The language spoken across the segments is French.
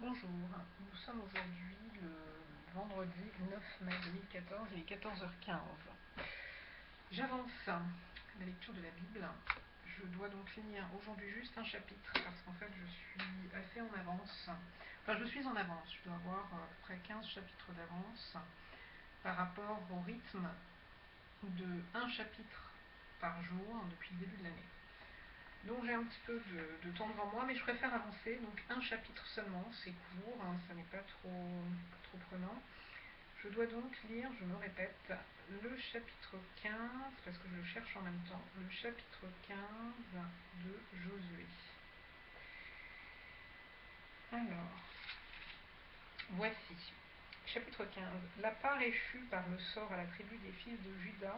Bonjour, nous sommes aujourd'hui le vendredi 9 mai 2014, il est 14h15. J'avance la lecture de la Bible. Je dois donc finir aujourd'hui juste un chapitre parce qu'en fait je suis assez en avance. Enfin je suis en avance, je dois avoir à peu près 15 chapitres d'avance par rapport au rythme de un chapitre par jour depuis le début de l'année. Donc j'ai un petit peu de temps devant moi, mais je préfère avancer. Donc un chapitre seulement, c'est court, hein, ça n'est pas trop prenant. Je dois donc lire, je me répète, le chapitre 15, parce que je le cherche en même temps, le chapitre 15 de Josué. Alors, voici. Chapitre 15. La part échue par le sort à la tribu des fils de Juda,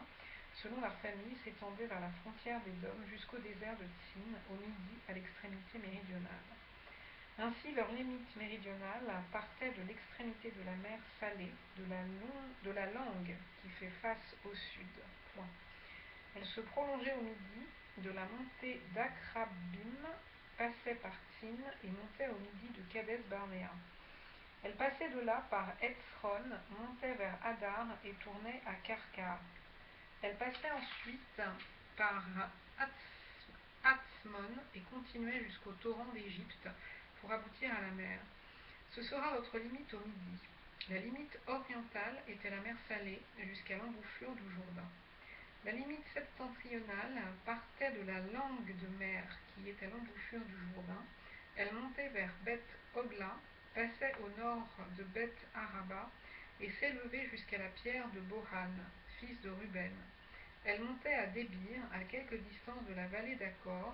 selon leur famille, s'étendait vers la frontière d'Édom jusqu'au désert de Tsin, au midi, à l'extrémité méridionale. Ainsi, leur limite méridionale partait de l'extrémité de la mer Salée, de la langue qui fait face au sud. Point. Elle se prolongeait au midi de la montée d'Akrabim, passait par Tsin et montait au midi de Kades Barnéa. Elle passait de là par Etzron, montait vers Hadar et tournait à Karkar. Elle passait ensuite par Atzmon et continuait jusqu'au torrent d'Égypte pour aboutir à la mer. Ce sera votre limite au midi. La limite orientale était la mer Salée jusqu'à l'embouchure du Jourdain. La limite septentrionale partait de la langue de mer qui était l'embouchure du Jourdain. Elle montait vers Beth Ogla, passait au nord de Beth Araba et s'élevait jusqu'à la pierre de Bohan, fils de Ruben. Elle montait à Débir, à quelque distance de la vallée d'Accor,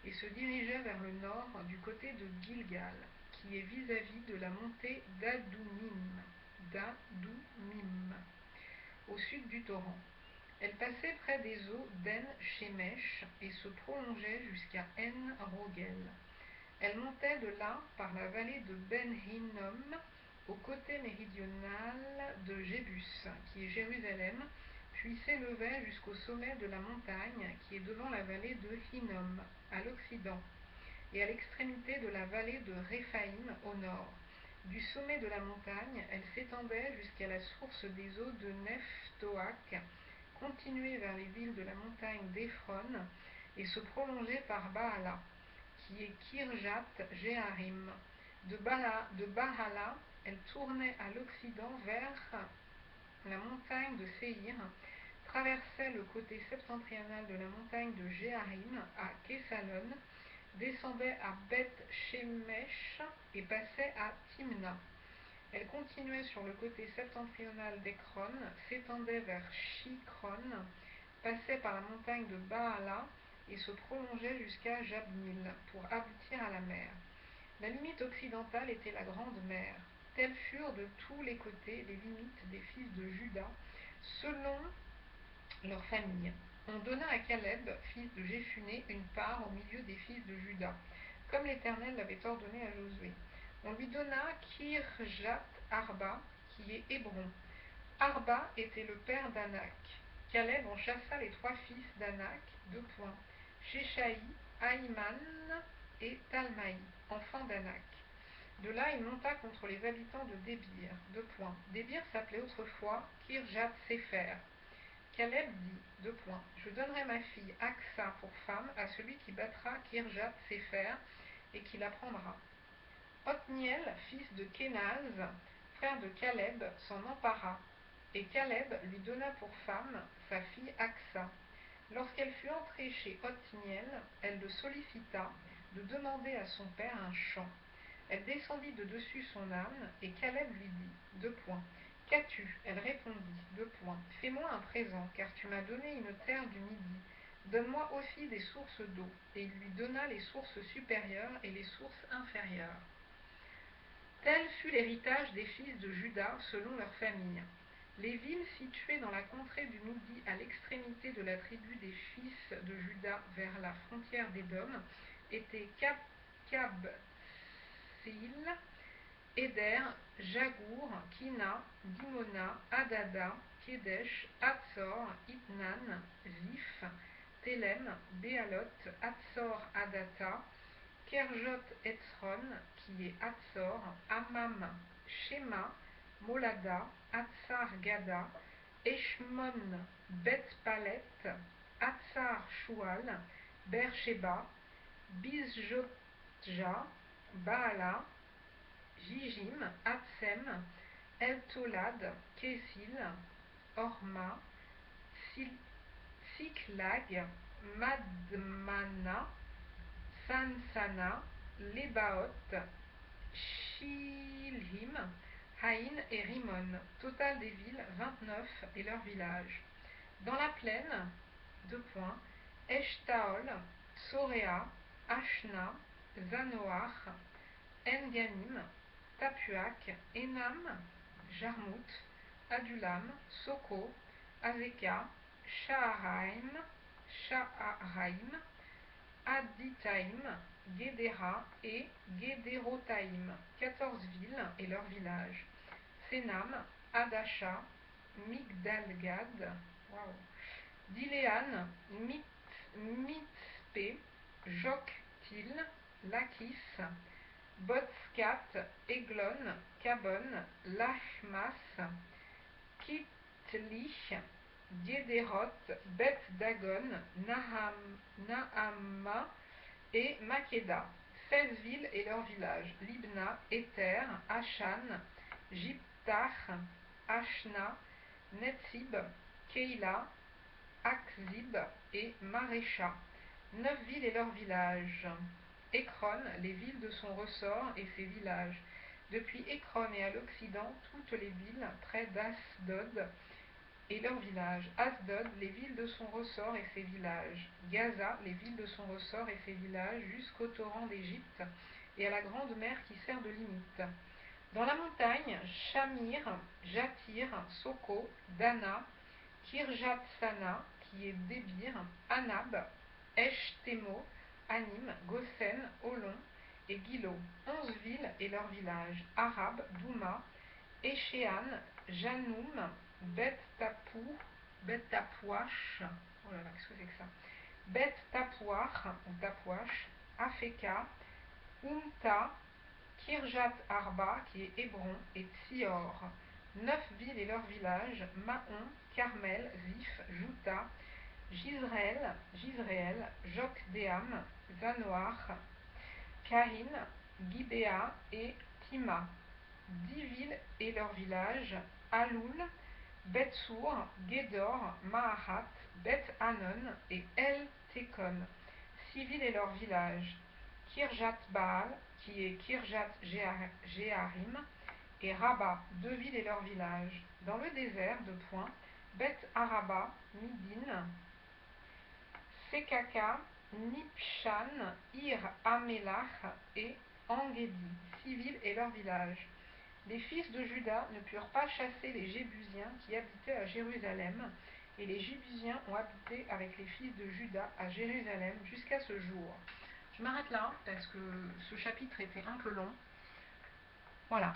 et se dirigeait vers le nord du côté de Gilgal, qui est vis-à-vis de la montée d'Adumim, au sud du torrent. Elle passait près des eaux d'En-Shemesh et se prolongeait jusqu'à En-Rogel. Elle montait de là par la vallée de Ben-Hinnom au côté méridional de Jébus, qui est Jérusalem, puis s'élevait jusqu'au sommet de la montagne qui est devant la vallée de Hinnom, à l'occident, et à l'extrémité de la vallée de Réphaïm au nord. Du sommet de la montagne, elle s'étendait jusqu'à la source des eaux de Nephtoak, continuait vers les villes de la montagne d'Ephron et se prolongeait par Baala, qui est Kirjat Jearim. De Baala, elle tournait à l'occident vers la montagne de Séhir, traversait le côté septentrional de la montagne de Jearim à Kessalon, descendait à Beth Shemesh et passait à Timna. Elle continuait sur le côté septentrional d'Ekron, s'étendait vers Shikron, passait par la montagne de Baala et se prolongeait jusqu'à Jabnil pour aboutir à la mer. La limite occidentale était la grande mer. Telles furent de tous les côtés les limites des fils de Juda, selon leur famille. On donna à Caleb, fils de Jéphuné, une part au milieu des fils de Juda, comme l'Éternel l'avait ordonné à Josué. On lui donna Kirjat Arba, qui est Hébron. Arba était le père d'Anak. Caleb en chassa les trois fils d'Anak, Sheshaï, Aïman et Talmaï, enfants d'Anak. De là, il monta contre les habitants de Débir, Débir s'appelait autrefois Kirjat Sefer. Caleb dit, je donnerai ma fille Aksa pour femme à celui qui battra Kirjat Sefer et qui la prendra. Othniel, fils de Kénaz, frère de Caleb, s'en empara, et Caleb lui donna pour femme sa fille Aksa. Lorsqu'elle fut entrée chez Othniel, elle le sollicita de demander à son père un champ. Elle descendit de dessus son âne, et Caleb lui dit, Qu'as-tu? Elle répondit, Fais-moi un présent, car tu m'as donné une terre du Midi. Donne-moi aussi des sources d'eau. Et il lui donna les sources supérieures et les sources inférieures. Tel fut l'héritage des fils de Juda selon leur famille. Les villes situées dans la contrée du Midi à l'extrémité de la tribu des fils de Juda vers la frontière d'Édom étaient Kabsil, Éder, Jagour, Kina, Dimona, Adada, Kedesh, Hatzor, Itnan, Ziph, Télem, Béalot, Hatzor, Adata, Kerjot Etzron, qui est Hatzor, Amam, Shema, Molada, Hatzar Gada, Eshmon, Bet Palet, Hatzar Shual, Beersheba, Bizjotja, Baala, Jijim, Hatsem, Eltolad, Kesil, Orma, Siklag, Madmana, Sansana, Lebaot, Shilhim, Haïn et Rimon. Total des villes, 29 et leurs villages. Dans la plaine, Eshtaol, Soréa, Ashna, Zanoach, Enganim, Tapuak, Enam, Jarmut, Adulam, Soko, Azeka, Shaharaim, Aditaim, Guédéra et Guédérotaïm, 14 villes et leurs villages. Sénam, Adasha, Migdalgad, Diléan, Mitzpé, Joktil, Lakis, Botskat, Eglon, Kabon, Lachmas, Kitlich, Guédéroth, Bet Dagon, Naama et Makeda. 16 villes et leurs villages. Libna, Éther, Ashan, Jiptach, Ashna, Netzib, Keila, Akzib et Marécha. 9 villes et leurs villages. Ekron, les villes de son ressort et ses villages. Depuis Ekron et à l'Occident, toutes les villes près d'Asdod et leurs villages. Asdod, les villes de son ressort et ses villages. Gaza, les villes de son ressort et ses villages, jusqu'au torrent d'Égypte et à la grande mer qui sert de limite. Dans la montagne, Shamir, Jatir, Soko, Dana, Kirjat Sana, qui est Débir, Anab, Eshtemo, Anim, Gosen, Olon et Gilo. 11 villes et leurs villages. Arab, Douma, Échéan, Janoum, Bet Tapouach, oh là là, qu'est-ce que c'est que ça? Bet Tapouach, ou Tapouach, Afeka, Umta, Kirjat Arba, qui est Hébron, et Tsior. 9 villes et leurs villages. Mahon, Carmel, Ziph, Jouta, Gisréel, Jokdeam, Zanoach, Karin, Gibéa et Tima. 10 villes et leurs villages. Aloul, Betsour, Gédor, Maharat, Bet Hanon et El Tekon. 6 villes et leurs villages. Kirjat Baal, qui est Kirjat Jearim, et Rabat, 2 villes et leurs villages. Dans le désert, Bet Araba, Midin, Sekaka, Nipshan, Ir Amelach et Engedi, 6 villes et leurs villages. Les fils de Juda ne purent pas chasser les Jébusiens qui habitaient à Jérusalem, et les Jébusiens ont habité avec les fils de Juda à Jérusalem jusqu'à ce jour. Je m'arrête là parce que ce chapitre était un peu long. Voilà.